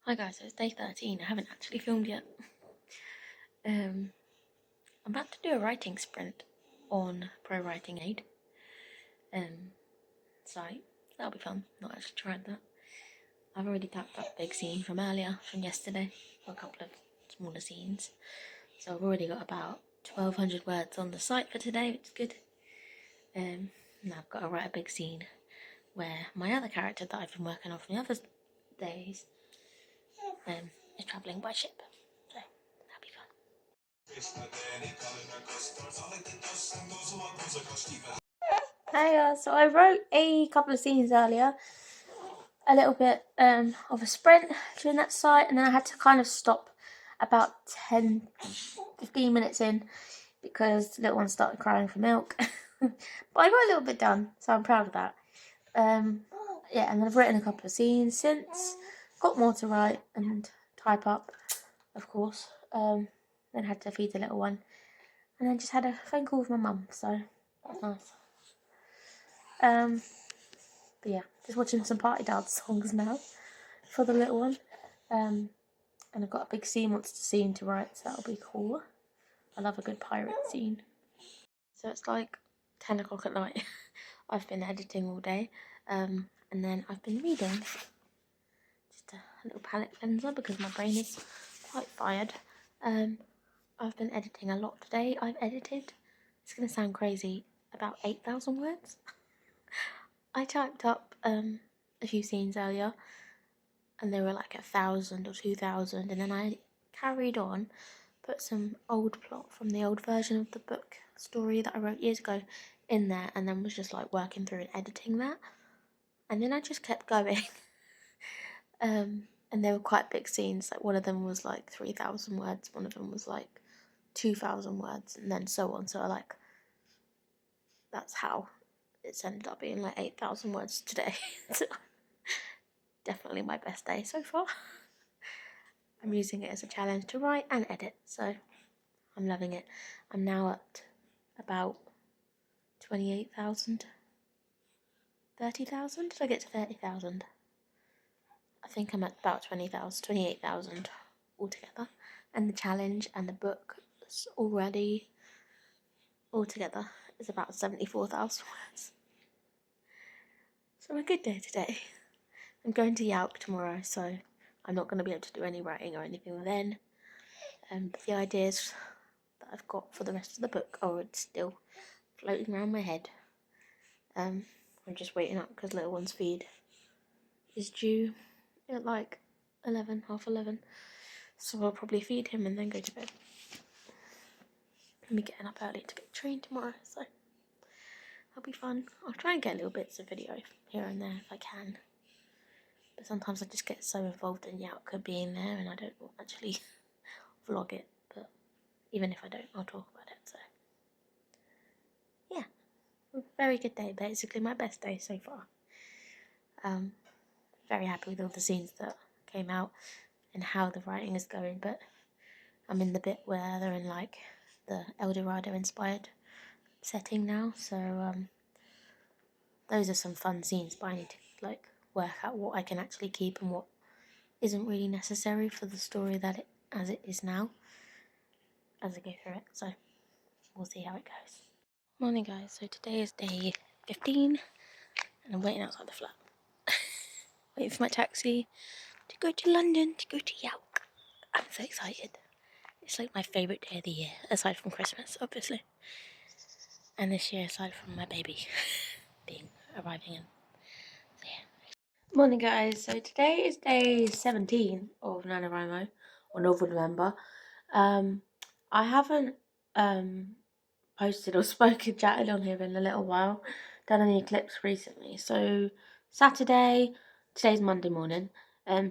Hi guys, so it's day 13. I haven't actually filmed yet. I'm about to do a writing sprint on Pro Writing Aid site. That'll be fun. Not actually tried that. I've already tapped up a big scene from earlier, from yesterday, for a couple of smaller scenes. So I've already got about 1,200 words on the site for today, which is good. And I've got to write a big scene where my other character that I've been working on from the other days is travelling by ship. So that'll be fun. Hey, so I wrote a couple of scenes earlier, a little bit of a sprint during that site, and then I had to kind of stop about 10-15 minutes in because the little one started crying for milk. But I got a little bit done, so I'm proud of that. Yeah, and then I've written a couple of scenes since, got more to write and type up, of course. Then had to feed the little one, and then just had a phone call with my mum, so that was nice. But yeah, just watching some party dance songs now for the little one. And I've got a big monster scene to write, so that'll be cool. I love a good pirate scene. So it's like 10 o'clock at night. I've been editing all day, and then I've been reading. Just a little palette cleanser because my brain is quite fired. I've been editing a lot today. I've edited, it's going to sound crazy, about 8,000 words. I typed up a few scenes earlier, and they were like 1,000 or 2,000, and then I carried on, put some old plot from the old version of the book story that I wrote years ago in there, and then was just like working through and editing that, and then I just kept going. And they were quite big scenes. Like one of them was like 3,000 words, one of them was like 2,000 words, and then so on. So that's how it's ended up being like 8,000 words today. So definitely my best day so far. I'm using it as a challenge to write and edit, so I'm loving it. I'm now at about 28,000. 30,000? Did I get to 30,000? I think I'm at about 20,000, 28,000 altogether. And the challenge and the book already altogether is about 74,000 words. So a good day today. I'm going to Yauk tomorrow, so I'm not going to be able to do any writing or anything then. But the ideas that I've got for the rest of the book are still floating around my head. I'm just waiting up because little one's feed is due at like 11, half 11. So I'll probably feed him and then go to bed. I'm getting up early to get trained tomorrow, so that'll be fun. I'll try and get little bits of video here and there if I can. But sometimes I just get so involved in Yauk being there and I don't actually vlog it. But even if I don't, I'll talk about it, so yeah. Very good day, basically my best day so far. Very happy with all the scenes that came out and how the writing is going, but I'm in the bit where they're in like the El Dorado inspired setting now, so those are some fun scenes, but I need to like work out what I can actually keep and what isn't really necessary for the story as it is now as I go through it, so we'll see how it goes. Morning guys, so today is day 15 and I'm waiting outside the flat. Waiting for my taxi to go to London, to go to Yauk. I'm so excited. It's like my favourite day of the year, aside from Christmas, obviously. And this year, aside from my baby arriving in. So yeah. Morning guys, so today is day 17 of NaNoWriMo, or November. I haven't posted or chatted on here in a little while, done any clips recently. So today's Monday morning.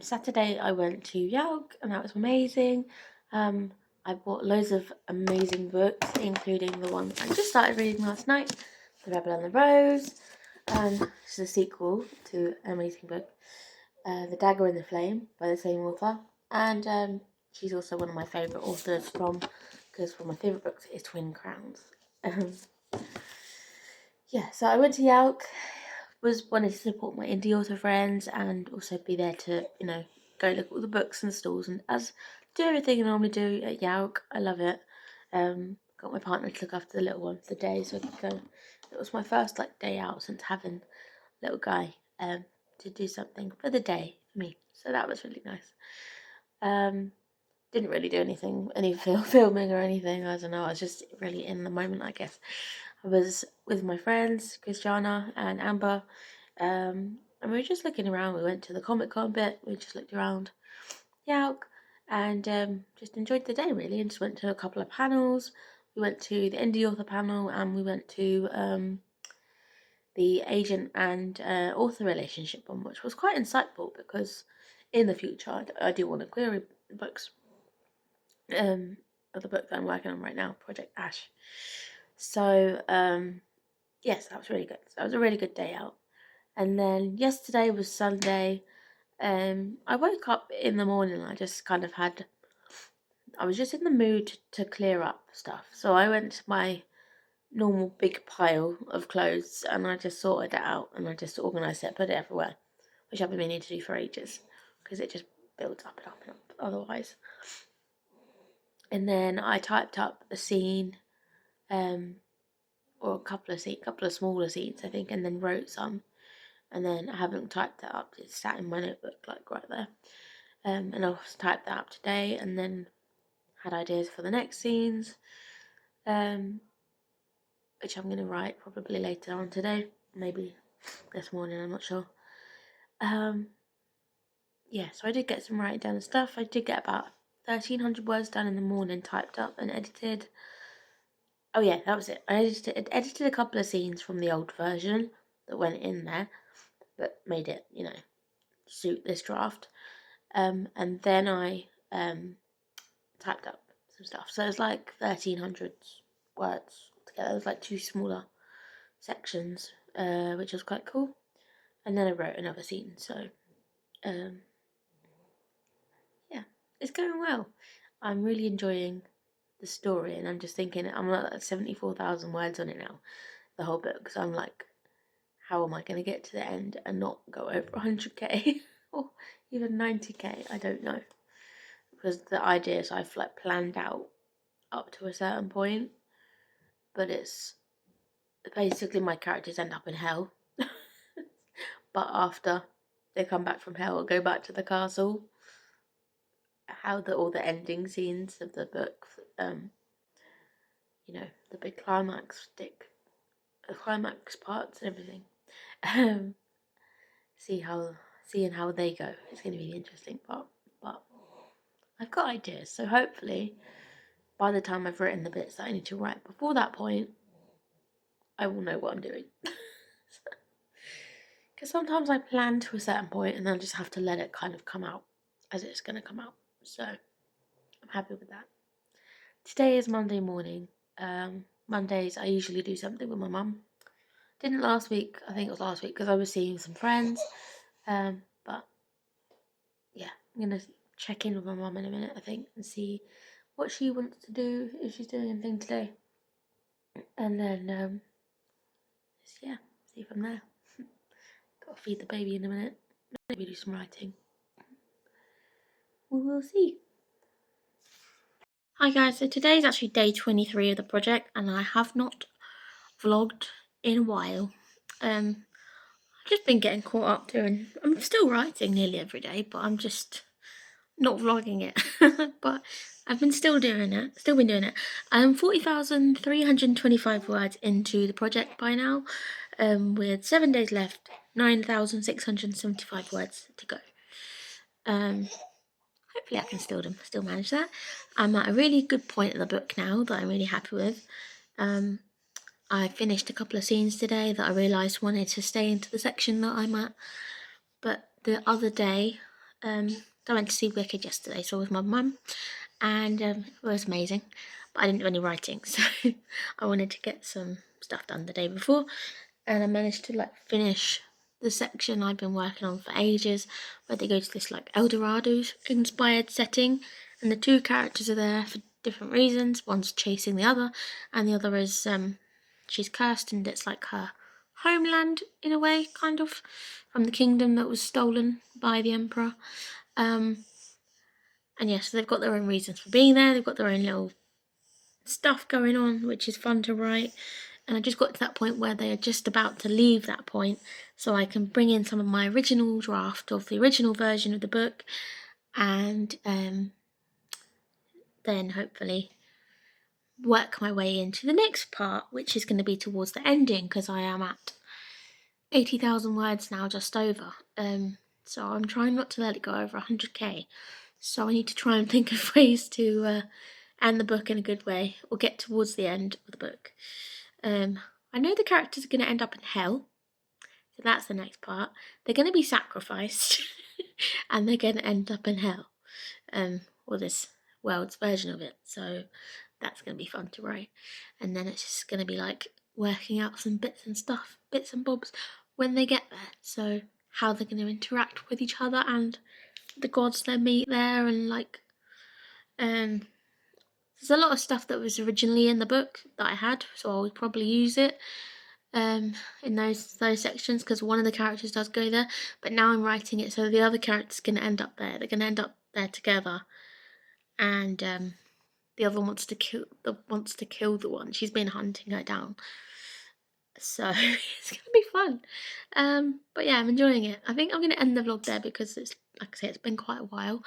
Saturday I went to Yauk and that was amazing. I bought loads of amazing books, including the one I just started reading last night, The Rebel and the Rose. This is a sequel to an amazing book, The Dagger and the Flame by the same author. And she's also one of my favourite authors because one of my favourite books is Twin Crowns. Yeah, so I went to Yauk, wanted to support my indie author friends and also be there to, go look at all the books and stalls, and as do everything I normally do at Yauk. I love it. Got my partner to look after the little one for the day, so I could go. It was my first day out since having little guy, to do something for the day for me. So that was really nice. Didn't really do any filming or anything. I don't know. I was just really in the moment, I guess. I was with my friends, Christiana and Amber, and we were just looking around. We went to the Comic Con bit. We just looked around Yauk and just enjoyed the day really, and just went to a couple of panels. We went to the indie author panel, and we went to the agent and author relationship one, which was quite insightful because in the future I do want to query books. Of the book that I'm working on right now, Project Ash. So yes, that was really good. So that was a really good day out. And then yesterday was Sunday. I woke up in the morning. I was just in the mood to clear up stuff. So I went to my normal big pile of clothes and I just sorted it out and I just organised it, put it everywhere, which I've been meaning to do for ages because it just builds up and up and up otherwise. And then I typed up a scene, or a couple of smaller scenes, I think, and then wrote some. And then I haven't typed that up; it's sat in my notebook, right there. And I'll type that up today, and then had ideas for the next scenes, which I'm going to write probably later on today, maybe this morning. I'm not sure. Yeah, so I did get some writing down and stuff. I did get about 1,300 words done in the morning, typed up and edited. Oh yeah, that was it. I edited a couple of scenes from the old version that went in there, but made it, suit this draft. And then I typed up some stuff. So it was 1,300 words together. It was two smaller sections, which was quite cool. And then I wrote another scene. So yeah, it's going well. I'm really enjoying the story, and I'm just thinking I'm at 74,000 words on it now, the whole book. Because I'm how am I going to get to the end and not go over 100k or even 90k? I don't know, because the ideas I've planned out up to a certain point, but it's basically my characters end up in hell, but after they come back from hell or go back to the castle, how all the ending scenes of the book, the big climax parts and everything, seeing how they go. It's going to be the interesting part, but I've got ideas, so hopefully by the time I've written the bits that I need to write before that point, I will know what I'm doing. Because sometimes I plan to a certain point and then I just have to let it kind of come out as it's going to come out. So I'm happy with that. Today is Monday morning. Mondays I usually do something with my mum. Didn't last week. I think it was last week because I was seeing some friends. But yeah, I'm going to check in with my mum in a minute, I think, and see what she wants to do, if she's doing anything today. And then, yeah, see if I'm there. Gotta feed the baby in a minute. Maybe do some writing. We will see. Hi guys, so today is actually day 23 of the project and I have not vlogged in a while. I've just been getting caught up doing, I'm still writing nearly every day, but I'm just not vlogging it. But I've been still been doing it. I'm 40,325 words into the project by now, with 7 days left, 9,675 words to go. Hopefully I can still manage that. I'm at a really good point in the book now that I'm really happy with. I finished a couple of scenes today that I realised wanted to stay into the section that I'm at. But the other day, I went to see Wicked yesterday, so with my mum, and it was amazing. But I didn't do any writing, so I wanted to get some stuff done the day before, and I managed to finish the section I've been working on for ages, where they go to this Eldorado inspired setting, and the two characters are there for different reasons. One's chasing the other, and the other is she's cursed, and it's her homeland in a way, kind of, from the kingdom that was stolen by the emperor. And yes, they've got their own reasons for being there. They've got their own little stuff going on, which is fun to write. And I just got to that point where they are just about to leave that point, so I can bring in some of my original draft of the original version of the book, and then hopefully work my way into the next part, which is going to be towards the ending, because I am at 80,000 words now, just over. So I'm trying not to let it go over 100k. So I need to try and think of ways to end the book in a good way, or get towards the end of the book. I know the characters are going to end up in hell, so that's the next part. They're going to be sacrificed, and they're going to end up in hell, or this world's version of it. So that's going to be fun to write. And then it's just going to be like working out some bits and bobs when they get there. So how they're going to interact with each other and the gods they meet there, and like there's a lot of stuff that was originally in the book that I had, so I would probably use it in those sections, because one of the characters does go there. But now I'm writing it so the other character's going to end up there. They're going to end up there together, and the other one wants to kill the one. She's been hunting her down. So it's going to be fun. But yeah, I'm enjoying it. I think I'm going to end the vlog there, because it's, like I say, it's been quite a while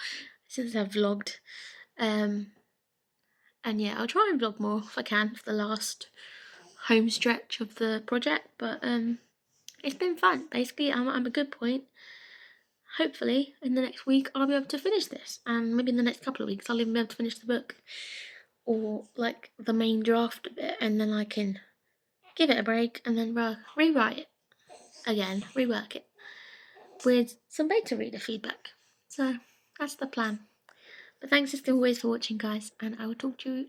since I've vlogged. And yeah, I'll try and vlog more if I can for the last home stretch of the project. But it's been fun. Basically, I'm at a good point. Hopefully, in the next week, I'll be able to finish this. And maybe in the next couple of weeks, I'll even be able to finish the book, or like the main draft of it, and then I can give it a break and then rewrite it again, rework it with some beta reader feedback. So that's the plan. But thanks as always for watching, guys, and I will talk to you